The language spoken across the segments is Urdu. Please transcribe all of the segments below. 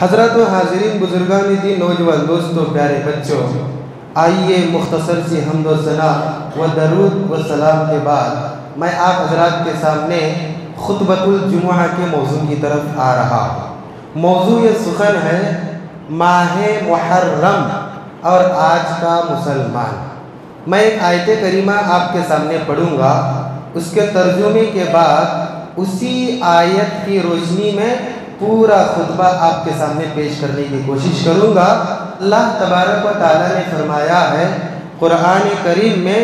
حضرات و حاضرین بزرگان دین، نوجوان دوستوں، پیارے بچوں، آئیے مختصر سی حمد و ثنا و درود و سلام کے بعد میں آپ حضرات کے سامنے خطبۃ الجمعہ کے موضوع کی طرف آ رہا ہوں۔ موضوع یہ سخن ہے ماہ محرم اور آج کا مسلمان۔ میں ایک آیت کریمہ آپ کے سامنے پڑھوں گا، اس کے ترجمے کے بعد اسی آیت کی روشنی میں پورا خطبہ آپ کے سامنے پیش کرنے کی کوشش کروں گا۔ اللہ تبارک و تعالیٰ نے فرمایا ہے قرآن کریم میں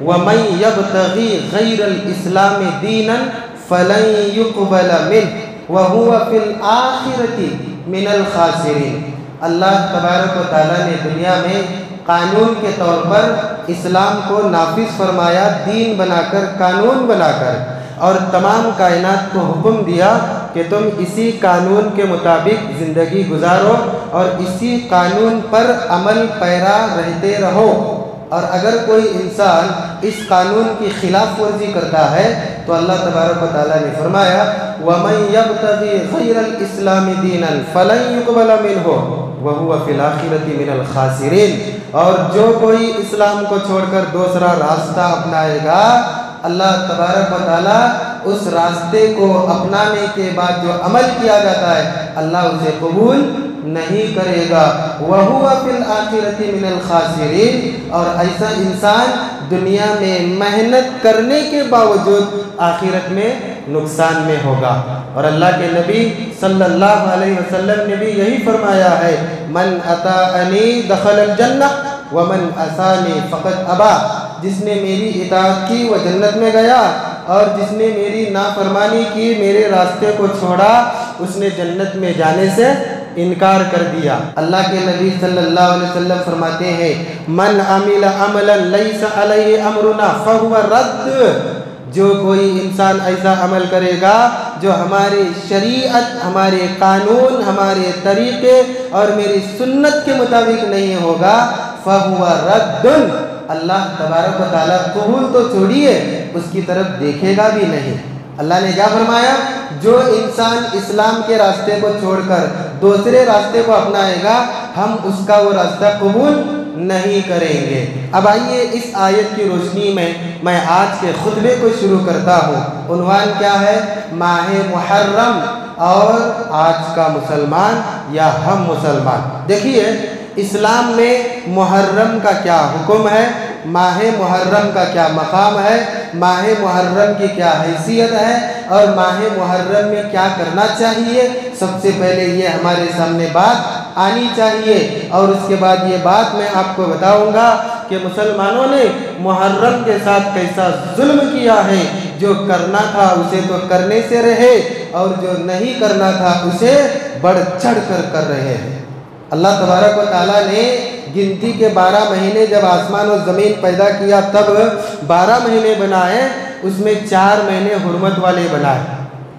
وَمَن يَبْتَغِي غَيْرَ الْإِسْلَامِ دِينًا فَلَن يُقْبَلَ مِنْهُ وَهُوَ فِي الْآخِرَةِ مِنَ الْخَاسِرِينَ۔ اللہ تبارک و تعالیٰ نے دنیا میں قانون کے طور پر اسلام کو نافذ فرمایا، دین بنا کر، قانون بنا کر، اور تمام کائنات کو حکم دیا کہ تم اسی قانون کے مطابق زندگی گزارو اور اسی قانون پر عمل پیرا رہتے رہو، اور اگر کوئی انسان اس قانون کی خلاف ورزی کرتا ہے تو اللہ تبارک و تعالیٰ نے فرمایا وَمَن يَبْتَغِي غَيْرَ الْإِسْلَامِ دِينًا فَلَن يُقْبَلَ مِنْهُ وَهُوَ فِي الْآخِرَةِ مِنَ الْخَاسِرِينَ۔ اور جو کوئی اسلام کو چھوڑ کر دوسرا راستہ اپنائے گا، اللہ تبارک و تعالیٰ اس راستے کو اپنانے کے بعد جو عمل کیا جاتا ہے اللہ اسے قبول نہیں کرے گا۔ وَهُوَ فِي الْآخِرَةِ مِنَ الْخَاسِرِينَ۔ اور ایسا انسان دنیا میں محنت کرنے کے باوجود آخرت میں نقصان میں ہوگا۔ اور اللہ کے نبی صلی اللہ علیہ وسلم نے بھی یہی فرمایا ہے من اطاعنی دخل الجنہ ومن عصانی فقد ابا۔ جس نے میری اطاعت کی وہ جنت میں گیا، اور جس نے میری نافرمانی کی، میرے راستے کو چھوڑا، اس نے جنت میں جانے سے انکار کر دیا۔ اللہ کے نبی صلی اللہ علیہ وسلم فرماتے ہیں من عمل عملا لیس علیہ امرنا فہو رد۔ جو کوئی انسان ایسا عمل کرے گا جو ہماری شریعت، ہمارے قانون، ہمارے طریقے اور میری سنت کے مطابق نہیں ہوگا فہو رد۔ اللہ تبارک و تعالیٰ قبول تو چھوڑیے، اس کی طرف دیکھے گا بھی نہیں۔ اللہ نے کیا فرمایا؟ جو انسان اسلام کے راستے کو چھوڑ کر دوسرے راستے کو اپنائے گا ہم اس کا وہ راستہ قبول نہیں کریں گے۔ اب آئیے اس آیت کی روشنی میں میں آج کے خطبے کو شروع کرتا ہوں۔ عنوان کیا ہے؟ ماہ محرم اور آج کا مسلمان یا ہم مسلمان۔ دیکھیے اسلام میں محرم کا کیا حکم ہے، ماہ محرم کا کیا مقام ہے، ماہ محرم کی کیا حیثیت ہے، اور ماہ محرم میں کیا کرنا چاہیے۔ سب سے پہلے یہ ہمارے سامنے بات آنی چاہیے، اور اس کے بعد یہ بات میں آپ کو بتاؤں گا کہ مسلمانوں نے محرم کے ساتھ کیسا ظلم کیا ہے۔ جو کرنا تھا اسے تو کرنے سے رہے، اور جو نہیں کرنا تھا اسے بڑھ چڑھ کر کر رہے ہیں۔ اللہ تبارک و تعالیٰ نے گنتی کے 12 مہینے جب آسمان و زمین پیدا کیا تب 12 مہینے بنائے، اس میں 4 مہینے حرمت والے بنائے۔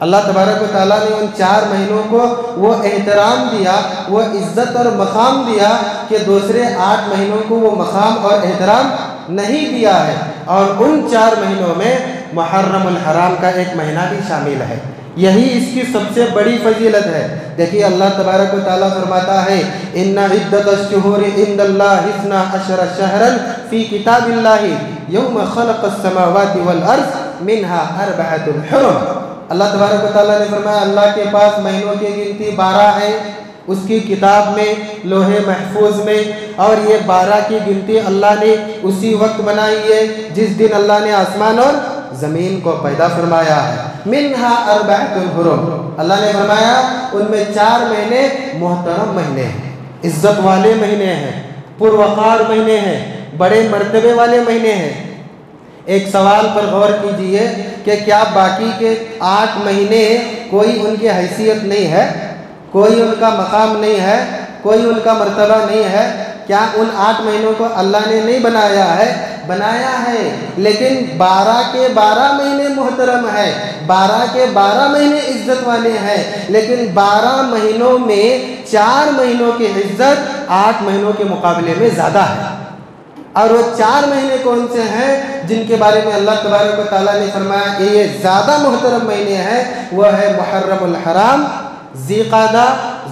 اللہ تبارک و تعالیٰ نے ان 4 مہینوں کو وہ احترام دیا، وہ عزت اور مقام دیا کہ دوسرے 8 مہینوں کو وہ مقام اور احترام نہیں دیا ہے۔ اور ان 4 مہینوں میں محرم الحرام کا ایک مہینہ بھی شامل ہے۔ یہی اس کی سب سے بڑی فضیلت ہے۔ دیکھیے اللہ تبارک و تعالیٰ فرماتا ہے ان عدت الشہور عند اللہ 12 شہرا فی کتاب اللہ یوم خلق السماوات والارض منها 4 حرم۔ اللہ تبارک و تعالیٰ نے فرمایا اللہ کے پاس مہینوں کی گنتی 12 ہے، اس کی کتاب میں، لوح محفوظ میں، اور یہ 12 کی گنتی اللہ نے اسی وقت بنائی ہے جس دن اللہ نے آسمان اور زمین کو پیدا فرمایا ہے۔ منہا 4 حرم۔ اللہ نے فرمایا ان میں 4 مہینے محترم مہینے ہیں، عزت والے مہینے ہیں، پروقار مہینے ہیں، بڑے مرتبے والے مہینے ہیں۔ ایک سوال پر غور کیجئے کہ کیا باقی کے 8 مہینے کوئی ان کی حیثیت نہیں ہے، کوئی ان کا مقام نہیں ہے، کوئی ان کا مرتبہ نہیں ہے؟ کیا ان 8 مہینوں کو اللہ نے نہیں بنایا ہے؟ بنایا ہے، لیکن 12 کے 12 مہینے محترم ہے، 12 کے 12 مہینے عزت والے ہیں، لیکن 12 مہینوں میں 4 مہینوں کی عزت 8 مہینوں کے مقابلے میں زیادہ ہے۔ اور وہ 4 مہینے کون سے ہیں جن کے بارے میں اللہ تبارک و تعالیٰ نے فرمایا کہ یہ زیادہ محترم مہینے ہیں؟ وہ ہے محرم الحرام، ذی قعدہ،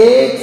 1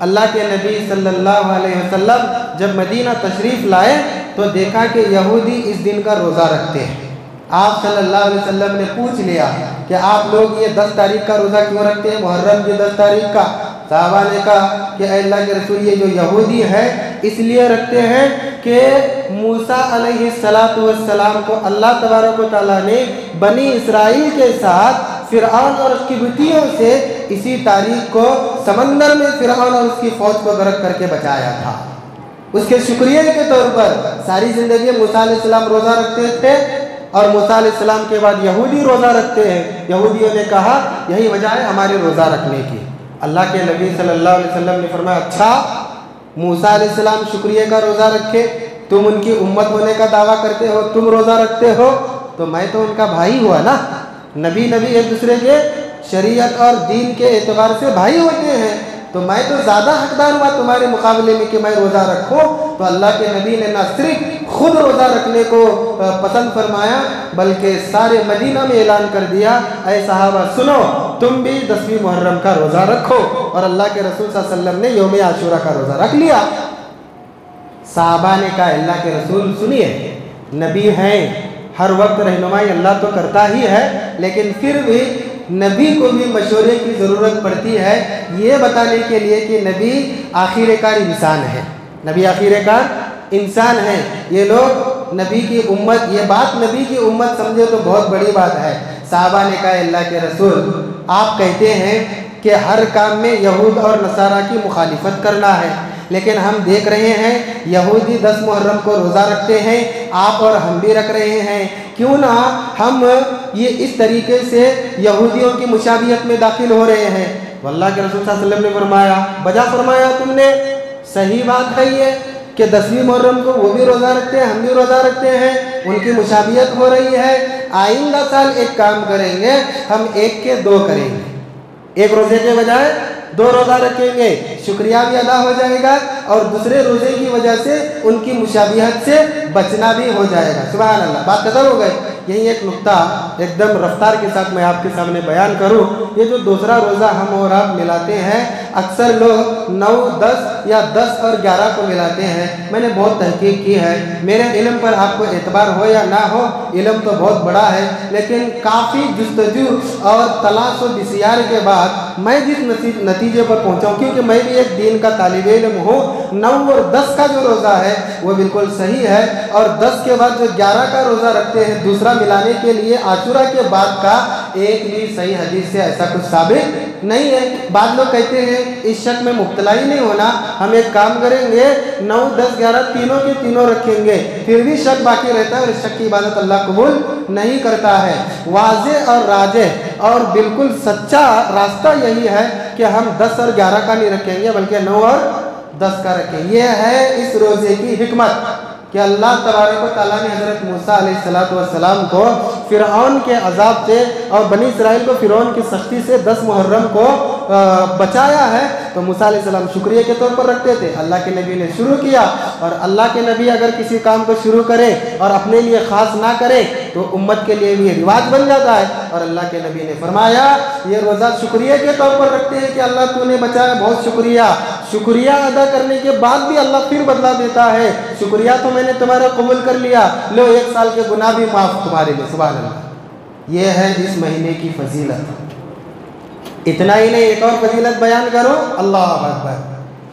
اللہ کے نبی صلی اللہ علیہ وسلم جب مدینہ تشریف لائے تو دیکھا کہ یہودی اس دن کا روزہ رکھتے ہیں۔ آپ صلی اللہ علیہ وسلم نے پوچھ لیا کہ آپ لوگ یہ 10 تاریخ کا روزہ کیوں رکھتے ہیں، محرم کی 10 تاریخ کا؟ صحابہ نے کہا کہ اے اللہ کے رسول، یہ جو یہودی ہے اس لیے رکھتے ہیں کہ موسیٰ علیہ السلام کو اللہ تبارک و تعالیٰ نے بنی اسرائیل کے ساتھ فرعون اور اس کی بتیوں سے اسی تاریخ کو سمندر میں فرعون اور اس کی فوج کو غرق کر کے بچایا تھا۔ اس کے شکریہ کے طور پر ساری زندگی موسیٰ علیہ السلام روزہ رکھتے تھے، اور موسیٰ علیہ السلام کے بعد یہودی روزہ رکھتے ہیں۔ یہودیوں نے کہا یہی وجہ ہے ہمارے روزہ رکھنے کی۔ اللہ کے نبی صلی اللہ علیہ وسلم نے فرمایا اچھا، موسیٰ علیہ السلام شکریہ کا روزہ رکھے، تم ان کی امت ہونے کا دعویٰ کرتے ہو، تم روزہ رکھتے ہو، تو میں تو ان کا بھائی ہوا نا۔ نبی ایک دوسرے کے شریعت اور دین کے اعتبار سے بھائی ہوتے ہیں، تو میں تو زیادہ حقدار ہوا تمہارے مقابلے میں کہ میں روزہ رکھوں۔ تو اللہ کے نبی نے نہ صرف خود روزہ رکھنے کو پسند فرمایا بلکہ سارے مدینہ میں اعلان کر دیا، اے صحابہ سنو، تم بھی 10ویں محرم کا روزہ رکھو، اور اللہ کے رسول صلی اللہ علیہ وسلم نے یوم عاشورہ کا روزہ رکھ لیا۔ صحابہ نے کہا اللہ کے رسول سنیے، نبی ہیں، ہر وقت رہنمائی اللہ تو کرتا ہی ہے، لیکن پھر بھی نبی کو بھی مشورے کی ضرورت پڑتی ہے یہ بتانے کے لیے کہ نبی آخر کار انسان ہے، نبی آخر کار انسان ہے۔ یہ لوگ نبی کی امت، یہ بات نبی کی امت سمجھے تو بہت بڑی بات ہے۔ صحابہ نے کہا اللہ کے رسول، آپ کہتے ہیں کہ ہر کام میں یہود اور نصارہ کی مخالفت کرنا ہے، لیکن ہم دیکھ رہے ہیں یہودی 10 محرم کو روزہ رکھتے ہیں، آپ اور ہم بھی رکھ رہے ہیں، کیوں نہ ہم یہ اس طریقے سے یہودیوں کی مشابہت میں داخل ہو رہے ہیں؟ واللہ کے رسول صلی اللہ علیہ وسلم نے فرمایا، بجا فرمایا تم نے، صحیح بات ہے یہ کہ 10ویں محرم کو وہ بھی روزہ رکھتے ہیں، ہم بھی روزہ رکھتے ہیں، ان کی مشابہت ہو رہی ہے۔ آئندہ سال ایک کام کریں گے، ہم 1 کے 2 کریں گے، 1 روزے کے بجائے 2 روزہ رکھیں گے، شکریہ بھی ادا ہو جائے گا اور دوسرے روزے کی وجہ سے ان کی مشابہت سے بچنا بھی ہو جائے گا۔ سبحان اللہ، بات ختم ہو گئی۔ یہی ایک نقطہ ایک دم رفتار کے ساتھ میں آپ کے سامنے بیان کروں، یہ جو دوسرا روزہ ہم اور آپ ملاتے ہیں، اکثر لوگ 9، 10 یا 10 اور 11 کو ملاتے ہیں۔ میں نے بہت تحقیق کی ہے، میرے علم پر آپ کو اعتبار ہو یا نہ ہو، علم تو بہت بڑا ہے، لیکن کافی جستجو اور تلاش و بسیار کے بعد میں جس نتیجے پر پہنچا ہوں، کیونکہ میں بھی ایک دین کا طالب علم ہوں، 9 اور 10 کا جو روزہ ہے وہ بالکل صحیح ہے، اور 10 کے بعد جو 11 کا روزہ رکھتے ہیں دوسرا ملانے کے لیے، عاشورہ کے بعد کا ایک بھی صحیح حدیث سے ایسا کچھ ثابت نہیں ہے۔ بعض لوگ کہتے ہیں اس شک میں مبتلا ہی نہیں ہونا، ہم ایک کام کریں گے 9، 10، 11 تینوں کے تینوں رکھیں گے، پھر بھی شک باقی رہتا ہے اور اس شک کی عبادت اللہ قبول نہیں کرتا ہے۔ واضح اور راجح اور بالکل سچا راستہ یہی ہے کہ ہم 10 اور 11 کا نہیں رکھیں گے بلکہ 9 اور 10 کا رکھیں۔ یہ ہے اس روزے کی حکمت کہ اللہ تبارک و تعالیٰ نے حضرت موسیٰ علیہ السلام کو فرعون کے عذاب سے اور بنی اسرائیل کو فرعون کی سختی سے 10 محرم کو بچایا ہے، تو موسیٰ علیہ السلام شکریہ کے طور پر رکھتے تھے۔ اللہ کے نبی نے شروع کیا، اور اللہ کے نبی اگر کسی کام کو شروع کرے اور اپنے لیے خاص نہ کرے تو امت کے لیے بھی رواج بن جاتا ہے، اور اللہ کے نبی نے فرمایا یہ روزہ شکریہ کے طور پر رکھتے ہیں کہ اللہ تو نے بچایا، بہت شکریہ۔ شکریہ ادا کرنے کے بعد بھی اللہ پھر بدلا دیتا ہے، شکریہ تو میں نے تمہارا قبول کر لیا، لو 1 سال کے گناہ بھی معاف تمہارے لیے۔ سبحان اللہ، یہ ہے اس مہینے کی فضیلت۔ اتنا ہی نہیں، ایک اور فضیلت بیان کرو، اللہ اکبر،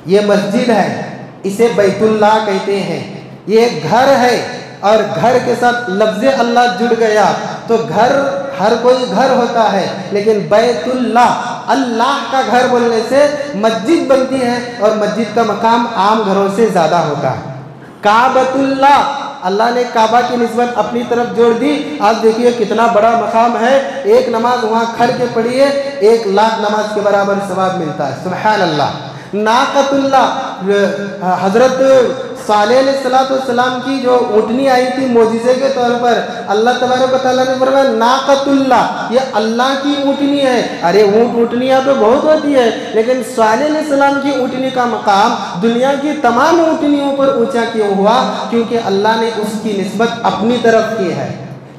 یہ مسجد ہے، اسے بیت اللہ کہتے ہیں، یہ گھر ہے، اور گھر کے ساتھ لفظ اللہ جڑ گیا تو گھر، ہر کوئی گھر ہوتا ہے، لیکن بیت اللہ، اللہ کا گھر بولنے سے مسجد بنتی ہے، اور مسجد کا مقام عام گھروں سے زیادہ ہوتا ہے۔ کعبۃ اللہ، اللہ نے کعبہ کی نسبت اپنی طرف جوڑ دی۔ آج دیکھیے کتنا بڑا مقام ہے، ایک نماز وہاں کھڑ کے پڑھیے 1,00,000 نماز کے برابر ثواب ملتا ہے۔ سبحان اللہ۔ ناقۃ اللہ، حضرت صالح علیہ السلام کی جو اونٹنی آئی تھی معجزے کے طور پر، اللہ تبارک و تعالیٰ نے فرمایا ناقۃ اللہ، یہ اللہ کی اونٹنی ہے۔ ارے اونٹنیاں تو بہت ہوتی ہے، لیکن صالح علیہ السلام کی اونٹنی کا مقام دنیا کی تمام اونٹنیوں پر اونچا کیوں ہوا؟ کیونکہ اللہ نے اس کی نسبت اپنی طرف کی ہے۔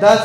10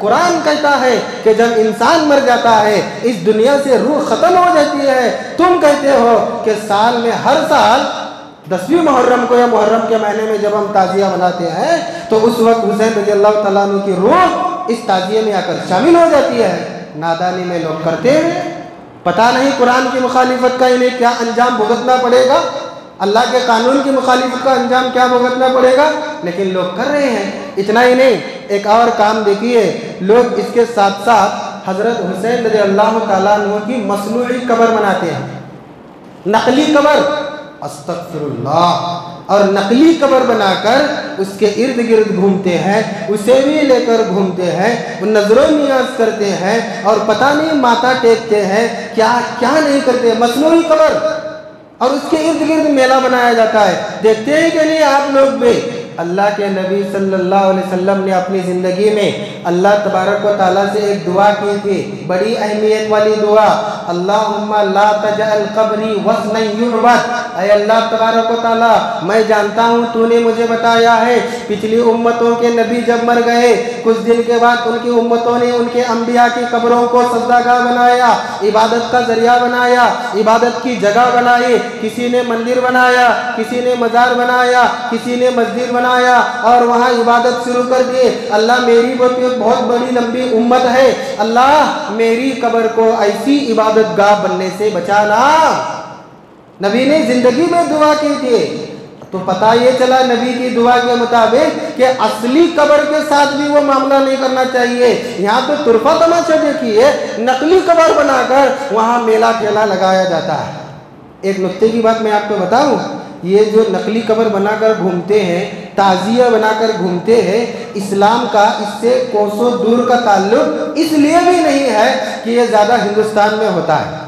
قرآن کہتا ہے کہ جب انسان مر جاتا ہے اس دنیا سے روح ختم ہو جاتی ہے، تم کہتے ہو کہ سال میں ہر سال 10ویں محرم کو یا محرم کے مہینے میں جب ہم تعزیہ مناتے ہیں تو اس وقت حسین رضی اللہ تعالیٰ عنہ کی روح اس تعزیے میں آ کر شامل ہو جاتی ہے۔ نادانی میں لوگ کرتے ہیں، پتہ نہیں قرآن کی مخالفت کا انہیں کیا انجام بھگتنا پڑے گا، اللہ کے قانون کی مخالفت کا انجام کیا بھگتنا پڑے گا، لیکن لوگ کر رہے ہیں۔ اتنا ہی نہیں، ایک اور کام دیکھیے، لوگ اس کے ساتھ ساتھ حضرت حسین رضی اللہ تعالیٰ عنہ کی مصنوعی قبر بناتے ہیں، نقلی قبر، استغفر اللہ، اور نقلی قبر بنا کر اس کے ارد گرد گھومتے ہیں، اسے بھی لے کر گھومتے ہیں، نظر و نیاز کرتے ہیں، اور پتہ نہیں ماتھا ٹیکتے ہیں، کیا کیا نہیں کرتے، مصنوعی قبر، اور اس کے ارد گرد میلہ بنایا جاتا ہے۔ دیکھتے ہیں کہ نہیں آپ لوگ بھی؟ اللہ کے نبی صلی اللہ علیہ وسلم نے اپنی زندگی میں اللہ تبارک و تعالیٰ سے ایک دعا کی تھی، بڑی اہمیت والی دعا، اللہم لا تجعل قبری وثنا یعبد۔ اے اللہ تبارک و تعالیٰ، میں جانتا ہوں تو نے مجھے بتایا ہے پچھلی امتوں کے نبی جب مر گئے کچھ دن کے بعد ان کی امتوں نے ان کے انبیاء کی قبروں کو سجدہ گاہ بنایا، عبادت کا ذریعہ بنایا، عبادت کی جگہ بنائی، کسی نے مندر بنایا، کسی نے مزار بنایا، کسی نے مسجد بنایا اور وہاں عبادت شروع کر دی۔ اللہ میری بہت بڑی لمبی امت ہے، اللہ میری قبر کو ایسی عبادت گاہ بننے سے بچانا۔ نبی نے زندگی میں دعا کی تھی، تو پتہ یہ چلا نبی کی دعا کے مطابق کہ اصلی قبر کے ساتھ بھی وہ معاملہ نہیں کرنا چاہیے۔ یہاں تو طرفہ تماشا دیکھیے، نقلی قبر بنا کر وہاں میلہ ٹھیلا لگایا جاتا ہے۔ ایک نکتے کی بات میں آپ کو بتاؤں، یہ جو نقلی قبر بنا کر گھومتے ہیں، تعزیہ بنا کر گھومتے ہیں، اسلام کا اس سے کوسوں دور کا تعلق اس لیے بھی نہیں ہے کہ یہ زیادہ ہندوستان میں ہوتا ہے،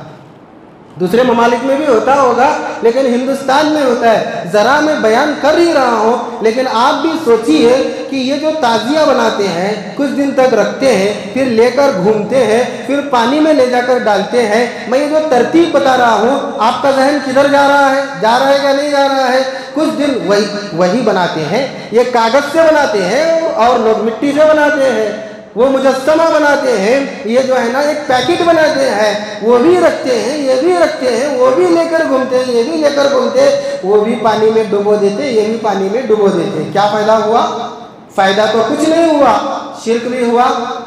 دوسرے ممالک میں بھی ہوتا ہوگا لیکن ہندوستان میں ہوتا ہے۔ ذرا میں بیان کر ہی رہا ہوں، لیکن آپ بھی سوچیے کہ یہ جو تعزیہ بناتے ہیں، کچھ دن تک رکھتے ہیں، پھر لے کر گھومتے ہیں، پھر پانی میں لے جا کر ڈالتے ہیں، میں یہ جو ترتیب بتا رہا ہوں آپ کا ذہن کدھر جا رہا ہے کہ نہیں جا رہا ہے؟ کچھ دن وہی بناتے ہیں، یہ کاغذ سے بناتے ہیں اور لوگ مٹی سے بناتے ہیں، وہ مجسمہ بناتے ہیں، یہ جو ہے نا ایک پیکٹ بناتے ہیں، وہ بھی رکھتے ہیں، یہ بھی رکھتے ہیں، وہ بھی لے کر گھومتے ہیں، یہ بھی لے کر گھومتے ہیں، وہ بھی پانی میں ڈبو دیتے، یہ بھی پانی میں ڈبو دیتے۔ کیا فائدہ ہوا؟ فائدہ تو کچھ نہیں ہوا، شرک بھی ہوا،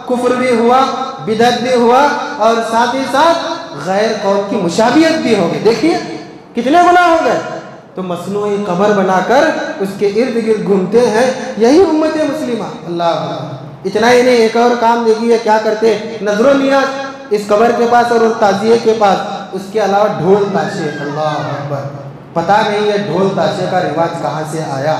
کفر بھی ہوا، بدعت بھی ہوا، اور ساتھ ہی ساتھ غیر قوم کی مشابہت بھی ہو گئی۔ دیکھیے کتنے گناہ ہو گئے۔ تو مصنوعی قبر بنا کر اس کے ارد گرد گھومتے ہیں، یہی امت مسلمہ۔ اللہ، اتنا ہی نہیں، ایک اور کام دیکھیے کیا کرتے، نظر و نیاز اس قبر کے پاس اور اس تعزیے کے پاس، اس کے علاوہ ڈھول تاشے۔ اللہ اکبر، پتہ نہیں یہ ڈھول تاشے کا رواج کہاں سے آیا۔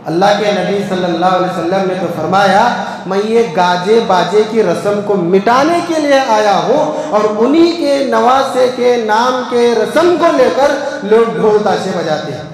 اللہ کے نبی صلی اللہ علیہ وسلم نے تو فرمایا میں یہ گاجے باجے کی رسم کو مٹانے کے لیے آیا ہوں، اور انہی کے نواسے کے نام کے رسم کو لے کر لوگ ڈھول تاشے بجاتے ہیں۔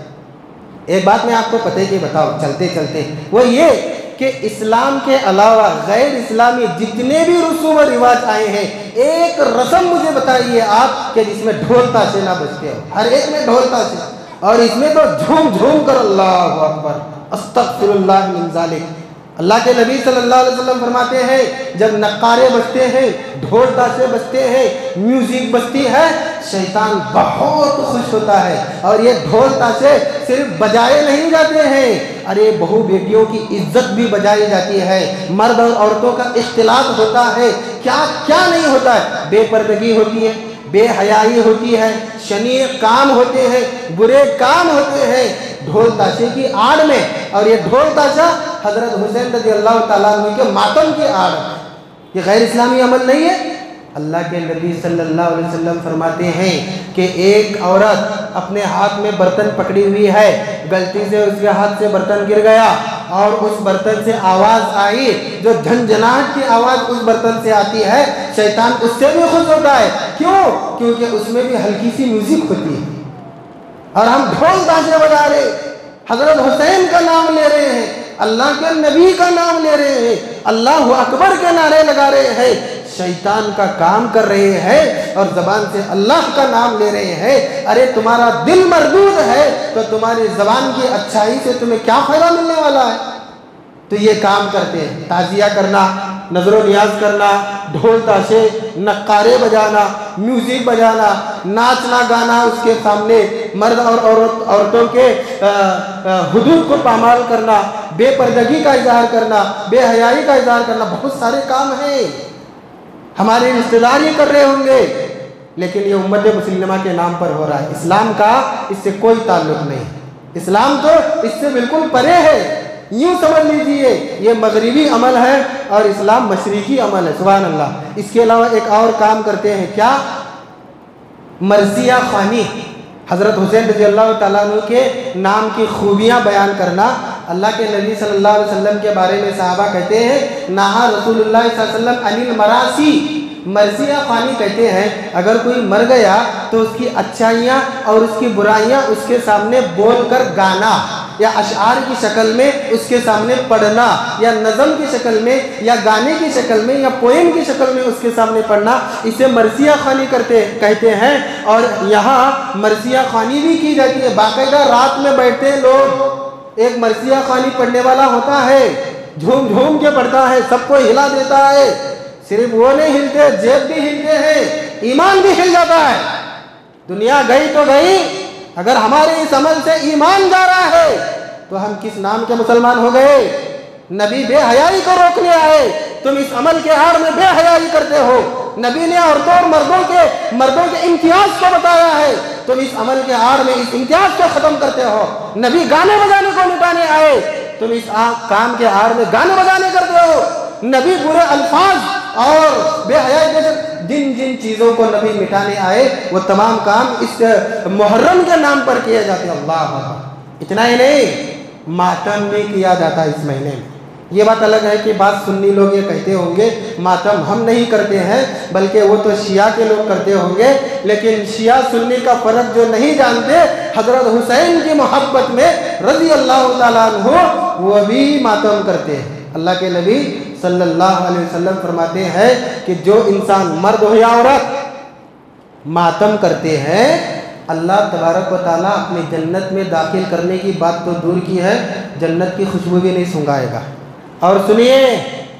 ایک بات میں آپ کو پتہ کہ بتاؤ چلتے چلتے، وہ یہ کہ اسلام کے علاوہ غیر اسلامی جتنے بھی رسوم و رواج آئے ہیں، ایک رسم مجھے بتائیے آپ کہ جس میں ڈھول تاشے نہ بجتے ہو۔ ہر ایک میں ڈھول تاشے، اور اس میں تو جھوم جھوم کر اللہ اکبر استغفر اللہ من ذالک۔ اللہ کے نبی صلی اللہ علیہ وسلم فرماتے ہیں جب نقارے بجتے ہیں، ڈھول تاشے بجتے ہیں، میوزک بجتی ہے، شیطان بہت خوش ہوتا ہے، اور یہ ڈھول تاشے صرف بجائے نہیں جاتے ہیں، ارے بہو بیٹیوں کی عزت بھی بجائی جاتی ہے، مرد اور عورتوں کا اختلاط ہوتا ہے، کیا کیا نہیں ہوتا ہے، بے پردگی ہوتی ہے، بے حیائی ہوتی ہے، شنیع کام ہوتے ہیں، برے کام ہوتے ہیں ڈھول تاشے کی آڑ میں۔ اور یہ ڈھول تاشا حضرت حسین رضی اللہ تعالیٰ عنہ کے ماتم کی آڑ، یہ غیر اسلامی عمل نہیں ہے۔ اللہ کے نبی صلی اللہ علیہ وسلم فرماتے ہیں کہ ایک عورت اپنے ہاتھ میں برتن پکڑی ہوئی ہے، غلطی سے اس کے ہاتھ سے برتن گر گیا اور اس برتن سے آواز آئی جو جھنجھناہٹ کی آواز اس برتن سے آتی ہے، شیطان اس سے بھی خوش ہوتا ہے۔ کیوں؟ کیونکہ اس میں بھی ہلکی سی میوزک ہوتی ہے، اور ہم ڈھول تاشے بجا رہے، حضرت حسین کا نام لے رہے ہیں، اللہ کے نبی کا نام لے رہے ہیں، اللہ اکبر کے نعرے لگا رہے ہیں، شیطان کا کام کر رہے ہیں، اور زبان سے اللہ کا نام لے رہے ہیں۔ ارے تمہارا دل مردود ہے تو تمہاری زبان کی اچھائی سے تمہیں کیا فائدہ ملنے والا ہے؟ تو یہ کام کرتے ہیں، تعزیہ کرنا، نظر و نیاز کرنا، ڈھول تاشے، نقارے بجانا، میوزک بجانا، ناچنا گانا، اس کے سامنے مرد اور عورتوں کے حدود کو پامال کرنا، بے پردگی کا اظہار کرنا، بے حیائی کا اظہار کرنا، بہت سارے کام ہیں ہمارے رشتہ دار یہ کر رہے ہوں گے، لیکن یہ امت مسلمہ کے نام پر ہو رہا ہے۔ اسلام کا اس سے کوئی تعلق نہیں، اسلام تو اس سے بالکل پرے ہے۔ یوں سمجھ لیجئے یہ مغربی عمل ہے اور اسلام مشرقی عمل ہے، سبحان اللہ۔ اس کے علاوہ ایک اور کام کرتے ہیں، کیا؟ مرثیہ خوانی، حضرت حسین رضی اللہ تعالیٰ عنہ کے نام کی خوبیاں بیان کرنا۔ اللہ کے نبی صلی اللہ علیہ وسلم کے بارے میں صحابہ کہتے ہیں، نہا رسول اللہ صلی اللہ علیہ وسلم عن المراسی، مرثیہ خوانی کہتے ہیں اگر کوئی مر گیا تو اس کی اچھائیاں اور اس کی برائیاں اس کے سامنے بول کر گانا، یا اشعار کی شکل میں اس کے سامنے پڑھنا، یا نظم کی شکل میں، یا گانے کی شکل میں، یا پوئم کی شکل میں اس کے سامنے پڑھنا، اسے مرثیہ خوانی کہتے ہیں۔ اور یہاں مرثیہ خوانی بھی کی جاتی ہے، باقاعدہ رات میں بیٹھتے ہیں لوگ، ایک مرثیہ خوانی پڑھنے والا ہوتا ہے، جھوم جھوم کے پڑھتا ہے، سب کو ہلا دیتا ہے۔ صرف وہ نہیں ہلتے، جیب بھی ہلتے ہیں، ایمان بھی ہل جاتا ہے۔ دنیا گئی تو گئی، اگر ہمارے اس عمل سے ایمان جا رہا ہے تو ہم کس نام کے مسلمان ہو گئے؟ نبی بے حیائی کو روکنے آئے، تم اس عمل کے آڑ میں بے حیائی کرتے ہو۔ نبی نے عورتوں اور مردوں کے امتیاز کو بتایا ہے، تم اس عمل کے آڑ میں اس امتیاز کو ختم کرتے ہو۔ نبی گانے بجانے کو مٹانے آئے، تم اس کام کے آڑ میں گانے بجانے کرتے ہو۔ نبی برے الفاظ اور بے حیائی جیسے جن چیزوں کو نبی مٹانے آئے وہ تمام کام اس محرم کے نام پر کیے جاتے ہیں۔ اللہ اکبر۔ اتنا ہی نہیں، ماتم بھی کیا جاتا ہے اس مہینے میں۔ یہ بات الگ ہے کہ بعض سنی لوگ یہ کہتے ہوں گے ماتم ہم نہیں کرتے ہیں، بلکہ وہ تو شیعہ کے لوگ کرتے ہوں گے، لیکن شیعہ سنی کا فرق جو نہیں جانتے، حضرت حسین کی محبت میں رضی اللہ تعالیٰ عنہ وہ بھی ماتم کرتے ہیں۔ اللہ کے نبی صلی اللہ علیہ وسلم فرماتے ہیں کہ جو انسان مرد ہو یا عورت ماتم کرتے ہیں، اللہ تبارک و تعالیٰ اپنی جنت میں داخل کرنے کی بات تو دور کی ہے، جنت کی خوشبو بھی نہیں سنگائے گا۔ اور سنیے،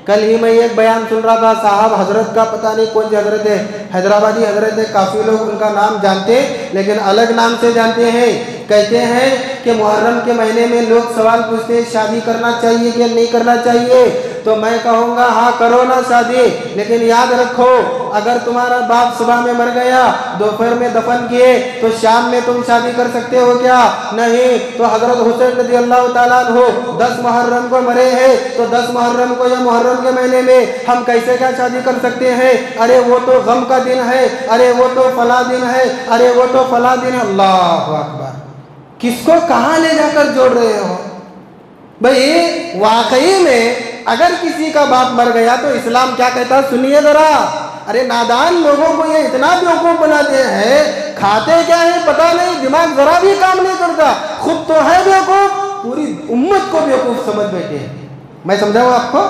کل ہی میں ایک بیان سن رہا تھا، صاحب حضرت کا پتہ نہیں کون سی حضرت ہے، حیدرآبادی حضرت ہے، کافی لوگ ان کا نام جانتے لیکن الگ نام سے جانتے ہیں۔ کہتے ہیں کہ محرم کے مہینے میں لوگ سوال پوچھتے ہیں شادی کرنا چاہیے کہ نہیں کرنا چاہیے، تو میں کہوں گا ہاں کرو نا شادی، لیکن یاد رکھو اگر تمہارا باپ صبح میں مر گیا، دوپہر میں دفن کیے، تو شام میں تم شادی کر سکتے ہو کیا؟ نہیں۔ تو حضرت حسین رضی اللہ تعالیٰ عنہ 10 محرم کو مرے ہیں، تو 10 محرم کو یا محرم کے مہینے میں ہم کیسے کیا شادی کر سکتے ہیں؟ ارے وہ تو غم کا دن ہے، ارے وہ تو فلاں دن ہے، ارے وہ تو فلاں دن ہے۔ اللہ اکبر۔ کس کو کہاں لے جا کر جوڑ رہے ہو بھئی؟ واقعی میں اگر کسی کا باپ مر گیا تو اسلام کیا کہتا ہے؟ سنیے ذرا، ارے نادان لوگوں کو یہ اتنا بیوقوف بناتے ہیں، کھاتے کیا ہے پتہ نہیں، دماغ ذرا بھی کام نہیں کرتا، خود تو ہے بیوقوف، پوری امت کو بیوقوف سمجھ بیٹھے ہیں۔ میں سمجھاؤں آپ کو،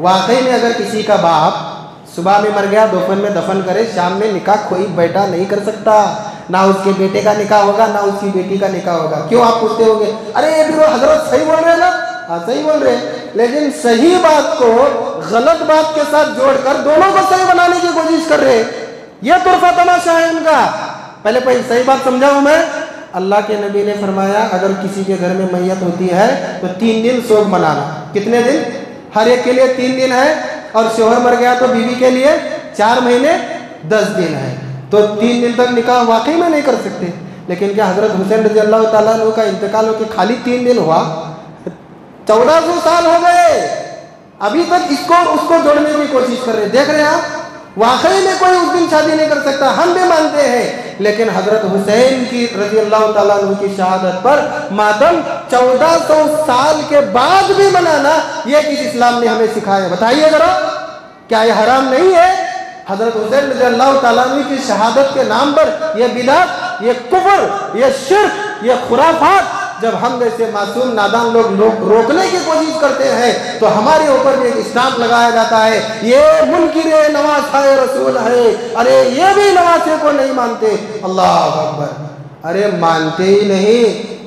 واقعی میں اگر کسی کا باپ صبح میں مر گیا، دوپہر میں دفن کرے، شام میں نکاح کوئی بیٹا نہیں کر سکتا، نہ اس کے بیٹے کا نکاح ہوگا نہ اس کی بیٹی کا نکاح ہوگا۔ کیوں آپ پوچھتے ہوں گے ارے یہ بھی وہ حضرت صحیح بول رہے ہیں نا؟ ہاں صحیح بول رہے ہیں، لیکن صحیح بات کو غلط بات کے ساتھ جوڑ کر دونوں کو صحیح بنانے کی کوشش کر رہے ہیں، یہ طرفہ تماشا ہے ان کا۔ پہلے صحیح بات سمجھاؤں میں، اللہ کے نبی نے فرمایا اگر کسی کے گھر میں میت ہوتی ہے تو 3 دن سوگ منانا۔ کتنے دن؟ ہر ایک کے لیے 3 دن ہے، اور شوہر مر گیا تو بیوی کے لیے 4 مہینے 10 دن ہے، تو 3 دن تک نکاح واقعی میں نہیں کر سکتے۔ لیکن کیا حضرت حسین رضی اللہ تعالیٰ عنہ کا انتقال ہو کے خالی 3 دن ہوا؟ 1400 سال ہو گئے، ابھی تک اس کو جوڑنے کی کوشش کر رہے ہیں۔ دیکھ رہے ہیں آپ، واقعی میں کوئی اس دن شادی نہیں کر سکتا، ہم بھی مانتے ہیں، لیکن حضرت حسین کی رضی اللہ تعالیٰ عنہ کی شہادت پر ماتم 1400 سال کے بعد بھی منانا، یہ کس اسلام نے ہمیں سکھایا؟ بتائیے ذرا، کیا یہ حرام نہیں ہے؟ حضرت حسین رضی اللہ تعالیٰ عنہ کی شہادت کے نام پر یہ بدعت، یہ کفر، یہ شرک، یہ خرافات جب ہم جیسے معصوم نادان لوگ روکنے کی کوشش کرتے ہیں تو ہمارے اوپر بھی ایک اسٹامپ لگایا جاتا ہے، یہ منکر نواسہ رسول ہے، ارے یہ بھی نواسے کو نہیں مانتے۔ اللہ اکبر۔ ارے مانتے ہی نہیں،